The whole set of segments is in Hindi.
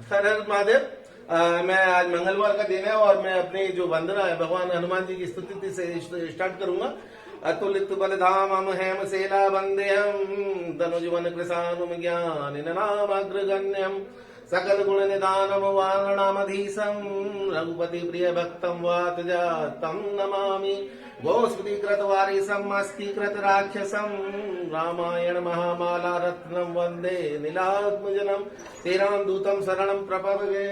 हर हर महादेव। मैं आज मंगलवार का दिन है और मैं अपनी जो वंदना है भगवान हनुमान जी की स्तुति से स्टार्ट करूंगा। अतुलित बलधाम हेम सेला वंदेहम तनुजीवन कृशानुम ज्ञान नामाग्रगण्यम सकल गुण निदानम वारणामधीशम रघुपति प्रिय भक्तम वात जातम नमामि गोस्फुटीकृत वारिसम अस्तीकृत राक्षसम रामायण महामाला रत्नम वंदे नीलात्मजनम तेराम दूतम शरणम प्रपद्ये।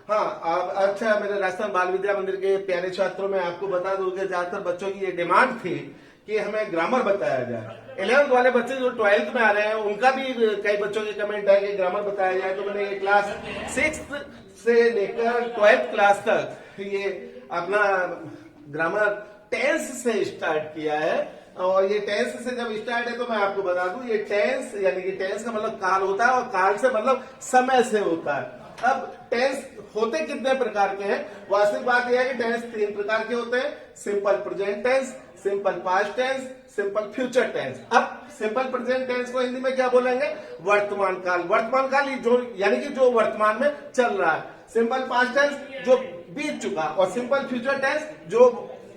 हाँ, आप अच्छा मेरे राजस्थान बाल विद्या मंदिर के प्यारे छात्रों में आपको बता दूं कि ज्यादातर बच्चों की ये डिमांड थी कि हमें ग्रामर बताया जाए। 11th वाले बच्चे जो 12th में आ रहे हैं उनका भी कई बच्चों की कमेंट है कि ग्रामर बताया जाए, तो मैंने ये क्लास 6th से लेकर 12th क्लास तक ये अपना ग्रामर टेंस से स्टार्ट किया है। और ये टेंस से जब स्टार्ट है तो मैं आपको बता दूं ये टेंस यानी कि टेंस का मतलब काल होता है और काल से मतलब समय से होता है। अब टेंस होते कितने प्रकार के हैं? वास्तविक बात यह है कि टेंस 3 प्रकार के होते हैं, simple present tense, simple past tense, simple future tense. अब सिंपल प्रेजेंट टेंस को हिंदी में क्या बोलेंगे? वर्तमान काल। वर्तमान काल जो यानी कि जो वर्तमान में चल रहा है। सिंपल पास्ट टेंस जो बीत चुका, और सिंपल फ्यूचर टेंस जो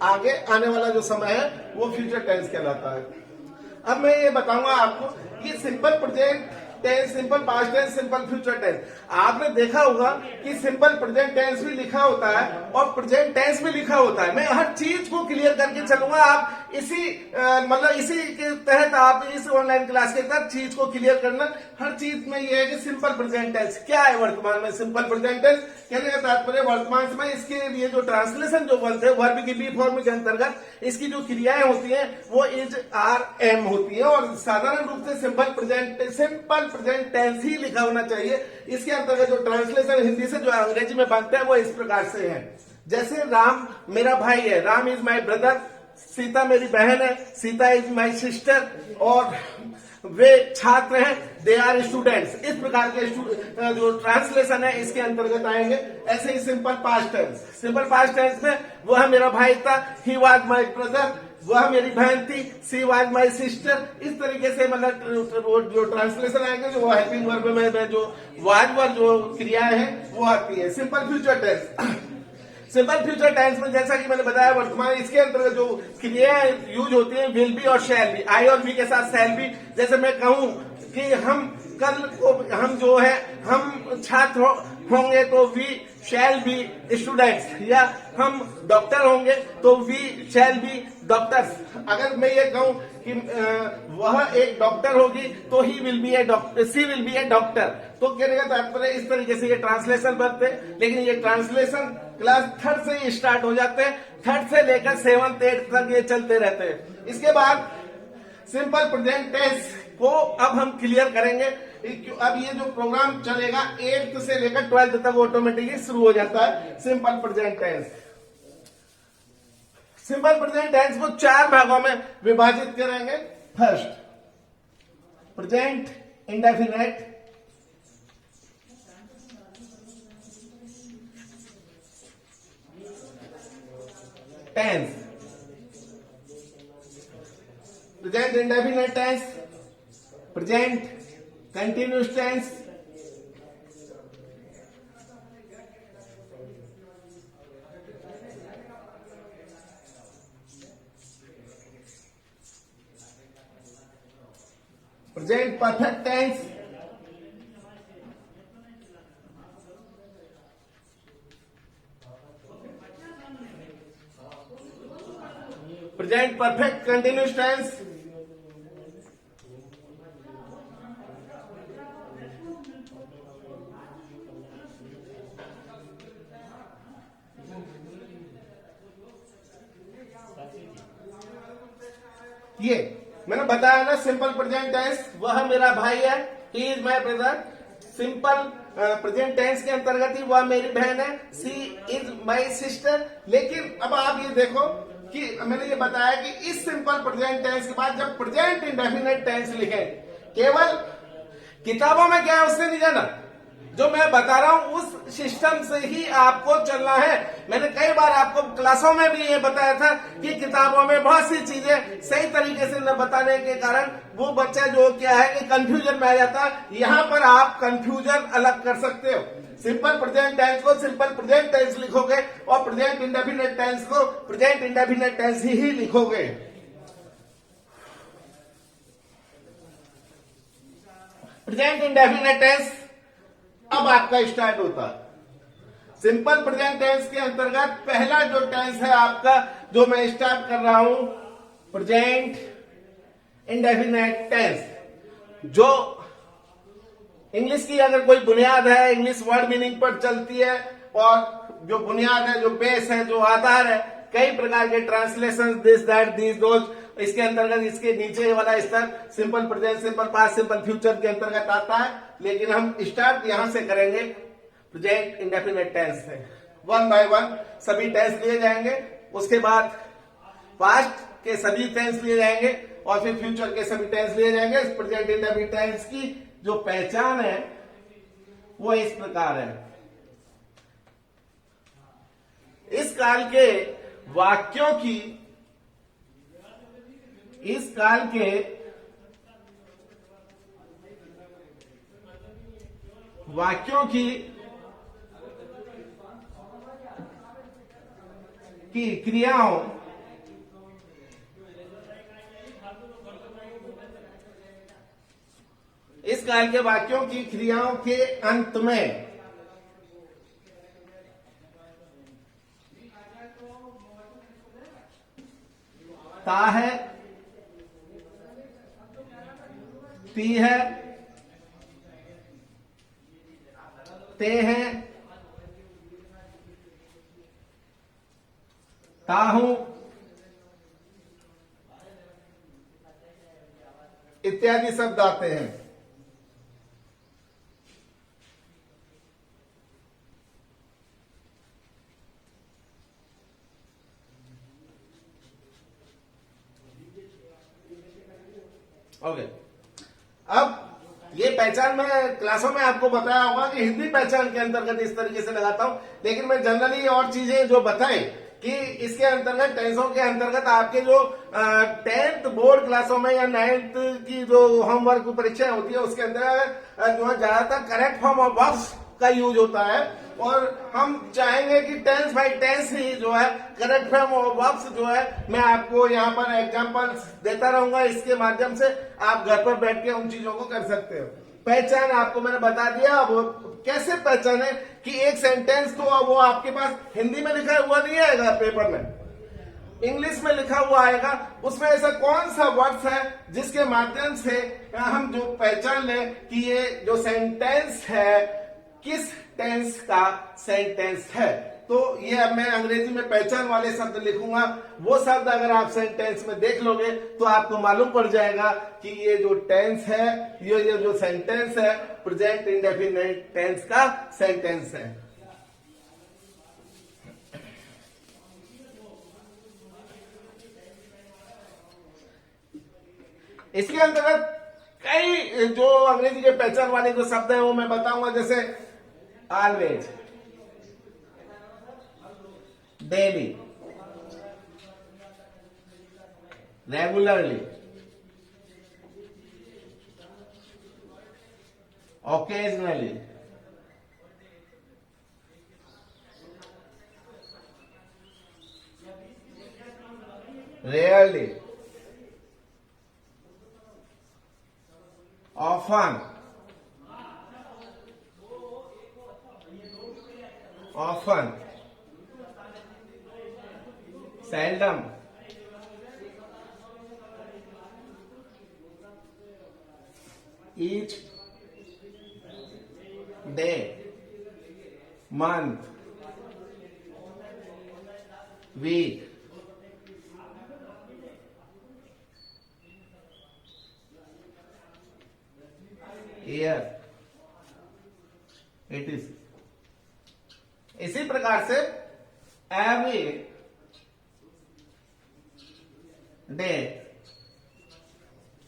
आगे आने वाला जो समय है वो फ्यूचर टेंस कहलाता है। अब मैं ये बताऊंगा आपको ये simple present tense, simple past tense, simple future tense. आपने देखा होगा कि सिंपल प्रेजेंट टेंस भी लिखा होता है और प्रेजेंट टेंस भी लिखा होता है। मैं हर चीज को क्लियर करके चलूंगा। आप इसी मतलब इसी के तहत आप इस ऑनलाइन क्लास के तहत चीज को क्लियर करना। हर चीज में ये है कि सिंपल प्रेजेंट टेंस क्या है वर्तमान में। सिंपल प्रेजेंट टेंस कहने का तात्पर्य वर्तमान समय, इसके लिए जो ट्रांसलेशन जो बनते हैं वर्ब की बी फॉर्म के अंतर्गत इसकी जो क्रियाएं होती हैं वो इज आर एम होती है और साधारण रूप से सिंपल प्रेजेंट टेंस ही लिखा होना चाहिए। इसके अंतर्गत जो ट्रांसलेशन हिंदी से जो अंग्रेजी में बनता है वो इस प्रकार से है। जैसे राम मेरा भाई है, Ram is my brother. Sita मेरी बहन है, सीता इज माई सिस्टर। और वे छात्र हैं, दे आर स्टूडेंट्स। इस प्रकार के जो ट्रांसलेशन है इसके अंतर्गत आएंगे। ऐसे ही simple past tense, simple past tense में वह मेरा भाई था, ही वॉज माई ब्रदर। वह मेरी बहन थी, सी वॉज माई सिस्टर। इस तरीके से मतलब जो ट्रांसलेशन आएंगे जो हेल्पिंग वर्ब में जो वाज वर्ब जो क्रियाएं हैं वो आती है। Simple future tense, simple future tense में जैसा कि मैंने बताया वर्तमान, इसके अंतर्गत जो क्रियाएं यूज होती हैं विल बी और शैल बी। आई और बी के साथ शैल बी। जैसे मैं कहूं कि हम कल को हम जो है हम छात्र होंगे तो वी शैल बी स्टूडेंट्स, या हम डॉक्टर होंगे तो वी शैल बी डॉक्टर्स। अगर मैं ये कहूं कि वह एक डॉक्टर होगी तो he will be a doctor, she will be a doctor. तो कहने का तात्पर्य इस तरीके से ये ट्रांसलेशन बनते हैं। लेकिन ये ट्रांसलेशन क्लास 3rd से ही स्टार्ट हो जाते हैं। 3rd से लेकर 7th 8th तक ये चलते रहते हैं। इसके बाद सिंपल प्रेजेंट टेंस को अब हम क्लियर करेंगे। अब ये जो प्रोग्राम चलेगा 8th से लेकर 12th तक ऑटोमेटिकली शुरू हो जाता है simple present tense. Simple present tense को 4 भागों में विभाजित करेंगे। First, present indefinite, tense, present indefinite tense, present continuous tense, present perfect tense, present perfect continuous tense, ये मैंने बताया ना सिंपल प्रेजेंट टेंस वह मेरा भाई है, he is my brother. Simple present tense के अंतर्गत ही वह मेरी बहन है, सी इज माई सिस्टर। लेकिन अब आप ये देखो कि मैंने ये बताया कि इस सिंपल प्रेजेंट टेंस के बाद जब प्रेजेंट इंडेफिनिट टेंस लिखे, केवल किताबों में क्या है उससे नहीं जाना, जो मैं बता रहा हूं उस सिस्टम से ही आपको चलना है। मैंने कई बार आपको क्लासों में भी ये बताया था कि किताबों में बहुत सी चीजें सही तरीके से न बताने के कारण वो बच्चा जो क्या है कि कंफ्यूजन में आ जाता है। यहां पर आप कंफ्यूजन अलग कर सकते हो। सिंपल प्रेजेंट टेंस को सिंपल प्रेजेंट टेंस लिखोगे और प्रेजेंट इंडेफिनिट टेंस को प्रेजेंट इंडेफिनिट टेंस ही लिखोगे। प्रेजेंट इंडेफिनिट टेंस अब आपका स्टार्ट होता है। सिंपल प्रेजेंट टेंस के अंतर्गत पहला जो टेंस है आपका, जो मैं स्टार्ट कर रहा हूं, प्रेजेंट इंडेफिनिट टेंस। जो इंग्लिश की अगर कोई बुनियाद है, इंग्लिश वर्ड मीनिंग पर चलती है, और जो बुनियाद है, जो बेस है, जो आधार है, कई प्रकार के translation, this that this those, इसके अंतर्गत इसके नीचे वाला स्तर simple present, simple past, simple future के अंतर्गत आता है। लेकिन हम स्टार्ट यहां से करेंगे प्रेजेंट इंडेफिनिट टेंस से। वन बाय वन सभी टेंस लिए जाएंगे, उसके बाद पास्ट के सभी टेंस लिए जाएंगे और फिर फ्यूचर के सभी टेंस लिए जाएंगे। इस प्रेजेंट इंडेफिनिट टेंस की जो पहचान है वो इस प्रकार है। इस काल के वाक्यों की, इस काल के वाक्यों की क्रियाओं इस काल के वाक्यों की क्रियाओं के अंत में ता है, ती है, ते हैं, ताहू इत्यादि शब्द आते हैं। ओके, अब ये पहचान मैं क्लासों में आपको बताया होगा कि हिंदी पहचान के अंतर्गत इस तरीके से लगाता हूं, लेकिन मैं जनरली और चीजें जो बताएं कि इसके अंतर्गत टेंसों के अंतर्गत आपके जो 10th बोर्ड क्लासों में या 9th की जो होमवर्क परीक्षा होती है उसके अंदर जो है ज्यादातर करेक्ट फॉर्म ऑफ वर्ब्स का यूज होता है, और हम चाहेंगे कि टेंस बाय टेंस ही जो है करेक्ट फॉर्म ऑफ वर्ब्स जो है मैं आपको यहाँ पर एग्जांपल्स देता रहूंगा। इसके माध्यम से आप घर पर बैठ के उन चीजों को कर सकते हो। पहचान आपको मैंने बता दिया। अब कैसे पहचाने कि एक सेंटेंस तो वो आपके पास हिंदी में लिखा हुआ नहीं आएगा, पेपर में इंग्लिश में लिखा हुआ आएगा, उसमें ऐसा कौन सा वर्ड्स है जिसके माध्यम से हम जो पहचान लें कि ये जो सेंटेंस है किस टेंस का सेंटेंस है। तो ये अब मैं अंग्रेजी में पहचान वाले शब्द लिखूंगा। वो शब्द अगर आप सेंटेंस में देख लोगे तो आपको मालूम पड़ जाएगा कि ये जो टेंस है, ये जो सेंटेंस है, प्रेजेंट इंडेफिनिट टेंस का सेंटेंस है। इसके अंतर्गत कई जो अंग्रेजी के पहचान वाले जो शब्द हैं वो मैं बताऊंगा, जैसे always, daily, regularly, occasionally, rarely, often, seldom, each day, month, week, year, it is। इसी प्रकार से एवरी डे,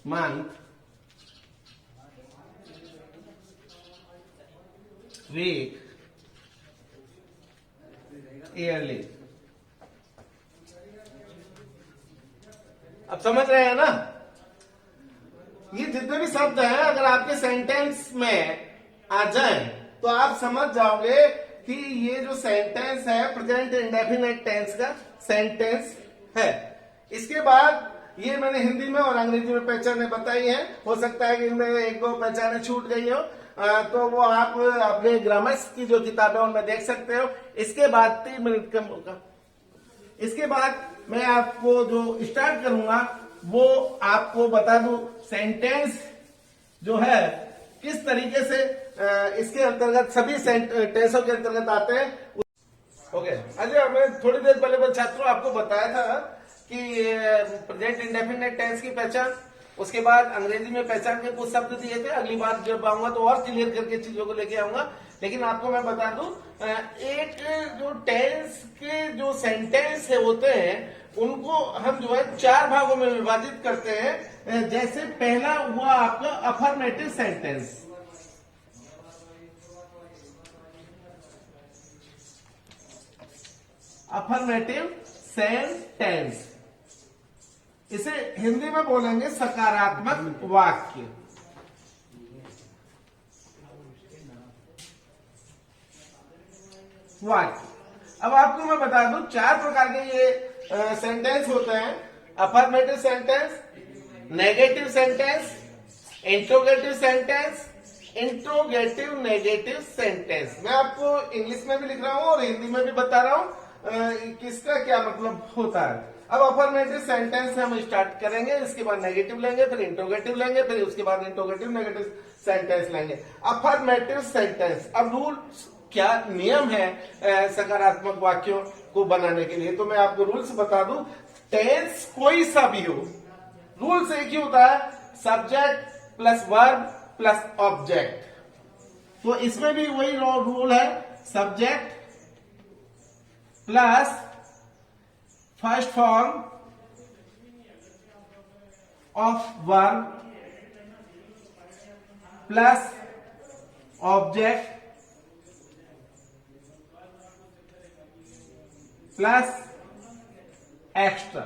मंथ, वेक, early। अब समझ रहे हैं ना? ये जितने भी शब्द हैं अगर आपके सेंटेंस में आ जाए तो आप समझ जाओगे कि ये जो सेंटेंस है प्रेजेंट इंडेफिनिट टेंस का सेंटेंस है। इसके बाद ये मैंने हिंदी में और अंग्रेजी में पहचाने बताई है। हो सकता है कि इनमें एक दो पहचाने छूट गई हो, तो वो आप अपने ग्रामर्स की जो किताबें उनमें देख सकते हो। इसके बाद 3 मिनट का मौका। इसके बाद मैं आपको जो स्टार्ट करूंगा वो आपको बता दूं सेंटेंस जो है किस तरीके से इसके अंतर्गत सभी टेंसों के अंतर्गत आते हैं। ओके, अच्छा मैं थोड़ी देर पहले छात्रों आपको बताया था कि प्रेजेंट इंडेफिनिट टेंस की पहचान, उसके बाद अंग्रेजी में पहचान के कुछ शब्द दिए थे। अगली बार जब आऊंगा तो और क्लियर करके चीजों को लेके आऊंगा। लेकिन आपको मैं बता दूं एक जो टेंस के जो सेंटेंस होते हैं उनको हम जो है 4 भागों में विभाजित करते हैं। जैसे पहला हुआ आपका अफर्मेटिव सेंटेंस। अफर्मेटिव सेंटेंस, इसे हिंदी में बोलेंगे सकारात्मक वाक्य। अब आपको मैं बता दूं 4 प्रकार के ये सेंटेंस होते हैं। Affirmative sentence, negative sentence, interrogative sentence, interrogative negative sentence. मैं आपको इंग्लिश में भी लिख रहा हूं और हिंदी में भी बता रहा हूं किसका क्या मतलब होता है। अब अफर्मेटिव सेंटेंस हम स्टार्ट करेंगे, इसके बाद नेगेटिव लेंगे, फिर इंट्रोगेटिव लेंगे, फिर उसके बाद इंट्रोगेटिव नेगेटिव सेंटेंस लेंगे। अफर्मेटिव सेंटेंस, अब रूल क्या नियम है सकारात्मक वाक्यों को बनाने के लिए, तो मैं आपको रूल्स बता दूं। टेंस कोई सा भी हो, रूल्स एक ही होता है, subject plus verb plus object. तो इसमें भी वही रूल है, subject plus first form of verb plus object plus extra,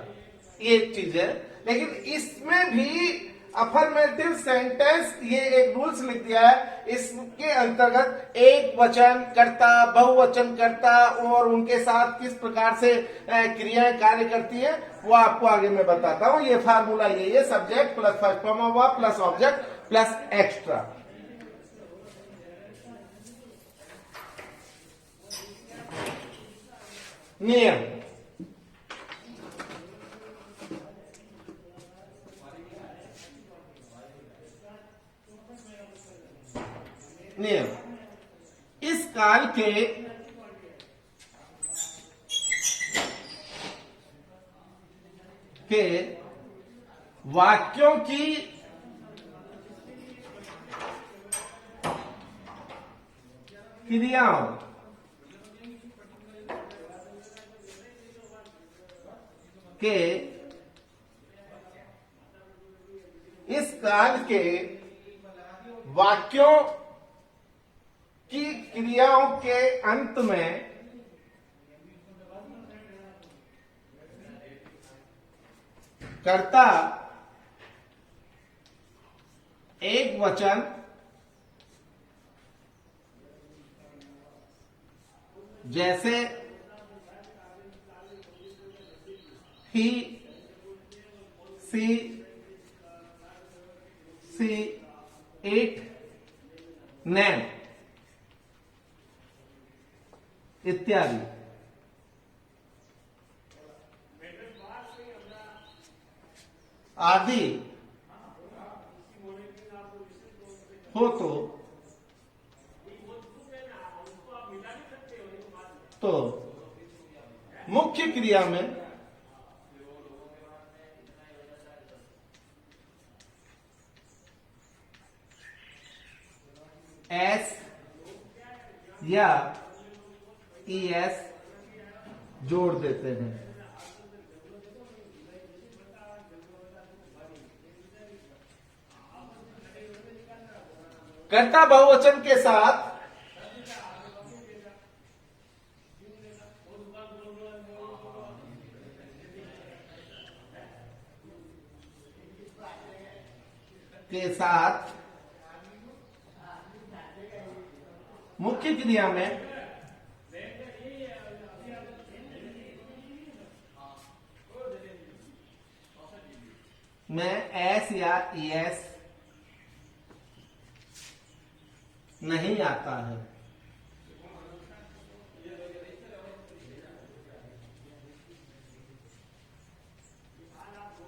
ये चीज है। लेकिन इसमें भी अफर्मेटिव सेंटेंस ये एक रूल्स लिख दिया है, इसके अंतर्गत एक वचन कर्ता, बहुवचन कर्ता और उनके साथ किस प्रकार से क्रियाएं कार्य करती है वो आपको आगे मैं बताता हूं। ये फार्मूला यही है, subject plus first form of verb plus object plus extra. नियम, नियम, इस काल के वाक्यों की क्रियाओं के इस काल के वाक्यों की क्रियाओं के अंत में कर्ता एक वचन जैसे ही, सी, इट, नैन इत्यादि आदि हो तो मुख्य क्रिया में एस या ईएस जोड़ देते हैं। कर्ता बहुवचन के साथ के साथ मुख्य क्रिया में एस या ईएस नहीं आता है।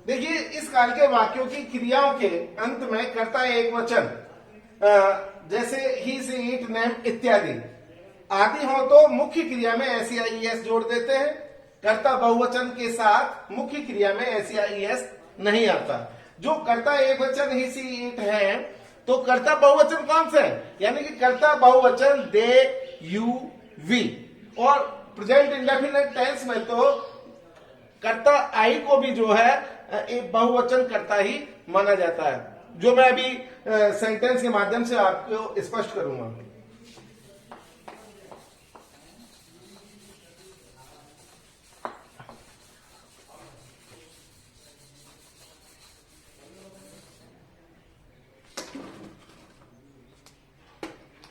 देखिए, इस काल के वाक्यों की क्रियाओं के अंत में कर्ता एक वचन जैसे ही से ईट नेम इत्यादि आदि हो तो मुख्य क्रिया में एस या ईएस जोड़ देते हैं। कर्ता बहुवचन के साथ मुख्य क्रिया में एस या ईएस नहीं आता। जो कर्ता एक वचन ही सी ईट है तो कर्ता बहुवचन कौन सा है, यानी कि कर्ता बहुवचन दे, यू, वी। और प्रेजेंट इंडेफिनिट टेंस में तो कर्ता आई को भी जो है एक बहुवचन कर्ता ही माना जाता है, जो मैं अभी सेंटेंस के माध्यम से आपको स्पष्ट करूंगा।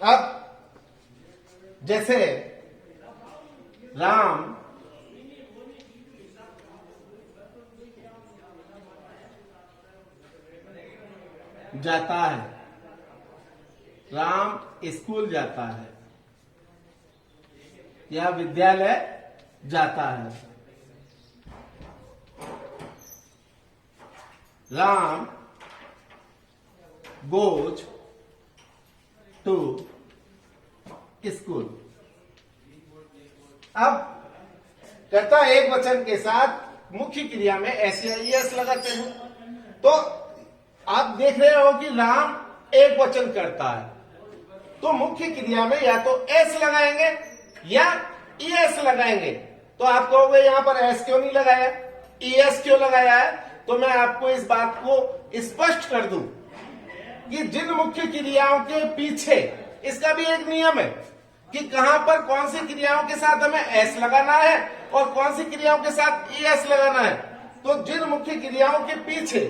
अब जैसे राम जाता है, राम स्कूल जाता है या विद्यालय जाता है। Ram goes to school. अब कर्ता एक वचन के साथ मुख्य क्रिया में एस या ईएस लगाते हैं। तो आप देख रहे हो कि राम एक वचन करता है, तो मुख्य क्रिया में या तो एस लगाएंगे या ईएस लगाएंगे। तो आप कहोगे यहां पर एस क्यों नहीं लगाया, ईएस क्यों लगाया है? तो मैं आपको इस बात को स्पष्ट कर दूं कि जिन मुख्य क्रियाओं के पीछे, इसका भी एक नियम है कि कहां पर कौन सी क्रियाओं के साथ हमें एस लगाना है और कौन सी क्रियाओं के साथ ईएस लगाना है। तो जिन मुख्य क्रियाओं के पीछे,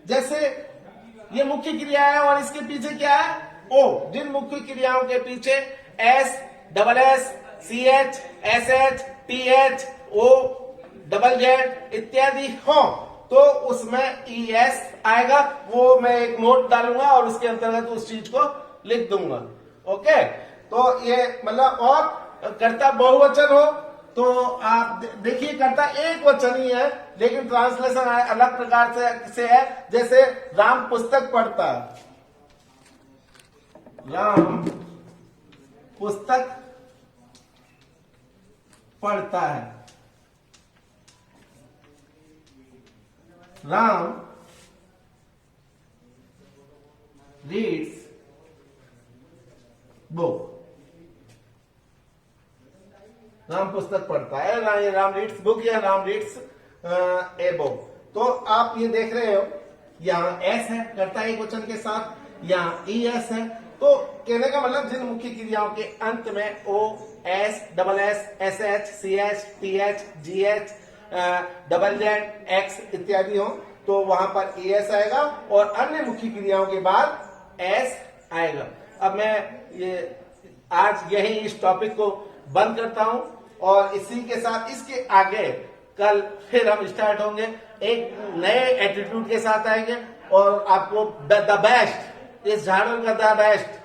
जैसे ये मुख्य क्रिया है और इसके पीछे क्या है, ओ, जिन मुख्य क्रियाओं के पीछे S, double S, C H, S H, T H, O, double Z इत्यादि हो तो उसमें ईएस आएगा। वो मैं एक नोट डालूंगा और उसके अंतर्गत उस चीज को लिख दूंगा। ओके, तो ये मतलब, और कर्ता बहुवचन हो तो आप देखिए कर्ता एक वचन ही है लेकिन ट्रांसलेशन अलग प्रकार से है। जैसे राम पुस्तक पढ़ता है, राम पुस्तक पढ़ता है, राम रीड्स बुक। राम पुस्तक पढ़ता है, राम रीड्स बुक या राम रीड्स ए बुक। तो आप ये देख रहे हो यहाँ एस है कर्ता एक वचन के साथ, यहाँ ई एस है। तो कहने का मतलब जिन मुख्य क्रियाओं के अंत में O, S, double S, S H, C H, T H, G H, double Z, X इत्यादि हो तो वहां पर ई एस आएगा और अन्य मुख्य क्रियाओं के बाद एस आएगा। अब मैं ये आज यही इस टॉपिक को बंद करता हूं और इसी के साथ इसके आगे कल फिर हम स्टार्ट होंगे, एक नए एटीट्यूड के साथ आएंगे और आपको द बेस्ट, इस झाड़ू का द बेस्ट